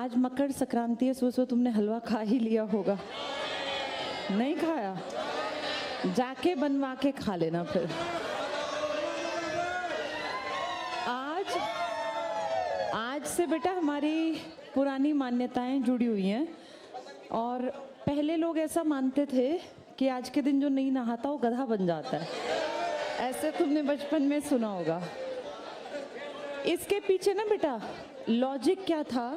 आज मकर संक्रांति है, सुबह तुमने हलवा खा ही लिया होगा। नहीं खाया? जाके बनवा के खा लेना फिर। आज से बेटा हमारी पुरानी मान्यताएं जुड़ी हुई हैं और पहले लोग ऐसा मानते थे कि आज के दिन जो नहीं नहाता वो गधा बन जाता है। ऐसे तुमने बचपन में सुना होगा। इसके पीछे ना बेटा लॉजिक क्या था,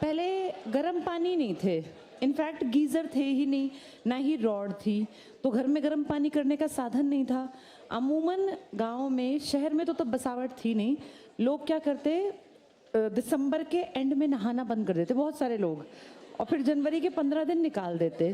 पहले गर्म पानी नहीं थे, इनफैक्ट गीज़र थे ही नहीं, ना ही रॉड थी, तो घर में गर्म पानी करने का साधन नहीं था। अमूमन गांव में, शहर में तो तब बसावट थी नहीं, लोग क्या करते, दिसंबर के एंड में नहाना बंद कर देते बहुत सारे लोग, और फिर जनवरी के 15 दिन निकाल देते।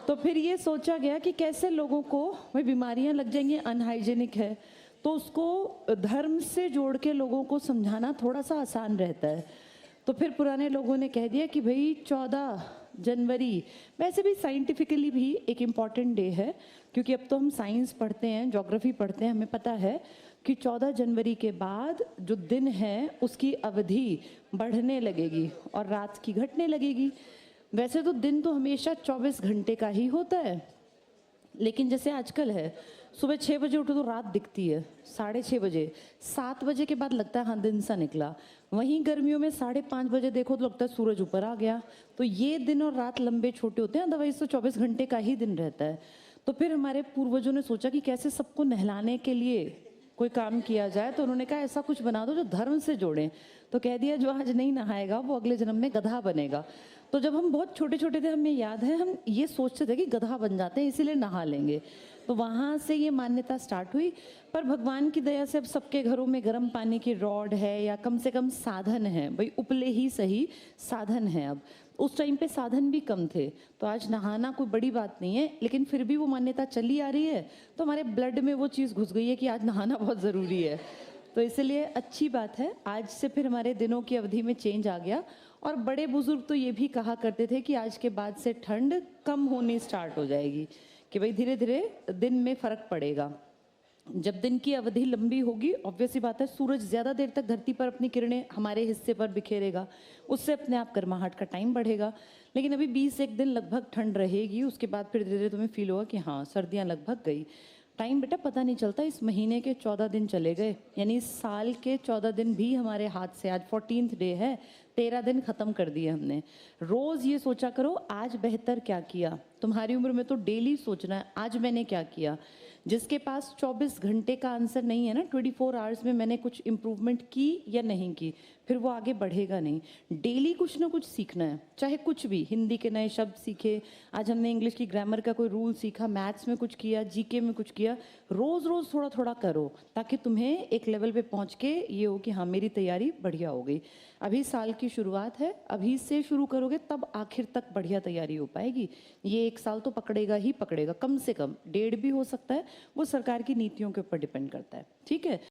तो फिर ये सोचा गया कि कैसे लोगों को भाई बीमारियां लग जाएंगी, अनहाइजेनिक है, तो उसको धर्म से जोड़ के लोगों को समझाना थोड़ा सा आसान रहता है। तो फिर पुराने लोगों ने कह दिया कि भाई 14 जनवरी वैसे भी साइंटिफिकली भी एक इम्पॉर्टेंट डे है, क्योंकि अब तो हम साइंस पढ़ते हैं, ज्योग्राफी पढ़ते हैं, हमें पता है कि 14 जनवरी के बाद जो दिन है उसकी अवधि बढ़ने लगेगी और रात की घटने लगेगी। वैसे तो दिन तो हमेशा 24 घंटे का ही होता है, लेकिन जैसे आजकल है सुबह 6 बजे उठो तो रात दिखती है, 6:30 बजे, 7 बजे के बाद लगता है हाँ दिन सा निकला। वहीं गर्मियों में 5:30 बजे देखो तो लगता है सूरज ऊपर आ गया। तो ये दिन और रात लंबे छोटे होते हैं, अदरवाइज तो 24 घंटे का ही दिन रहता है। तो फिर हमारे पूर्वजों ने सोचा कि कैसे सबको नहलाने के लिए कोई काम किया जाए, तो उन्होंने कहा ऐसा कुछ बना दो जो धर्म से जोड़ें। तो कह दिया जो आज नहीं नहाएगा वो अगले जन्म में गधा बनेगा। तो जब हम बहुत छोटे छोटे थे, हमें याद है, हम ये सोचते थे कि गधा बन जाते हैं इसीलिए नहा लेंगे, तो वहाँ से ये मान्यता स्टार्ट हुई। पर भगवान की दया से अब सबके घरों में गर्म पानी की रॉड है, या कम से कम साधन है, भाई उपले ही सही साधन है। अब उस टाइम पे साधन भी कम थे, तो आज नहाना कोई बड़ी बात नहीं है, लेकिन फिर भी वो मान्यता चली आ रही है, तो हमारे ब्लड में वो चीज़ घुस गई है कि आज नहाना बहुत ज़रूरी है। तो इसलिए अच्छी बात है, आज से फिर हमारे दिनों की अवधि में चेंज आ गया। और बड़े बुजुर्ग तो ये भी कहा करते थे कि आज के बाद से ठंड कम होनी स्टार्ट हो जाएगी, कि भाई धीरे धीरे दिन में फर्क पड़ेगा। जब दिन की अवधि लंबी होगी, ऑब्वियस सी बात है, सूरज ज़्यादा देर तक धरती पर अपनी किरणें हमारे हिस्से पर बिखेरेगा, उससे अपने आप गर्माहट का टाइम बढ़ेगा। लेकिन अभी 20 दिन लगभग ठंड रहेगी, उसके बाद फिर धीरे धीरे तुम्हें फील होगा कि हाँ सर्दियाँ लगभग गई। टाइम बेटा पता नहीं चलता, इस महीने के 14 दिन चले गए, यानी इस साल के 14 दिन भी हमारे हाथ से, आज 14th डे है, 13 दिन खत्म कर दिए हमने। रोज ये सोचा करो आज बेहतर क्या किया। तुम्हारी उम्र में तो डेली सोचना है आज मैंने क्या किया। जिसके पास 24 घंटे का आंसर नहीं है ना, 24 आवर्स में मैंने कुछ इम्प्रूवमेंट की या नहीं की, फिर वो आगे बढ़ेगा नहीं। डेली कुछ ना कुछ सीखना है, चाहे कुछ भी, हिंदी के नए शब्द सीखे, आज हमने इंग्लिश की ग्रामर का कोई रूल सीखा, मैथ्स में कुछ किया, जीके में कुछ किया, रोज रोज थोड़ा थोड़ा करो, ताकि तुम्हें एक लेवल पे पहुंच के ये हो कि हाँ मेरी तैयारी बढ़िया हो गई। अभी साल की शुरुआत है, अभी से शुरू करोगे तब आखिर तक बढ़िया तैयारी हो पाएगी। ये 1 साल तो पकड़ेगा ही पकड़ेगा, कम से कम 1.5 भी हो सकता है, वो सरकार की नीतियों के ऊपर डिपेंड करता है। ठीक है।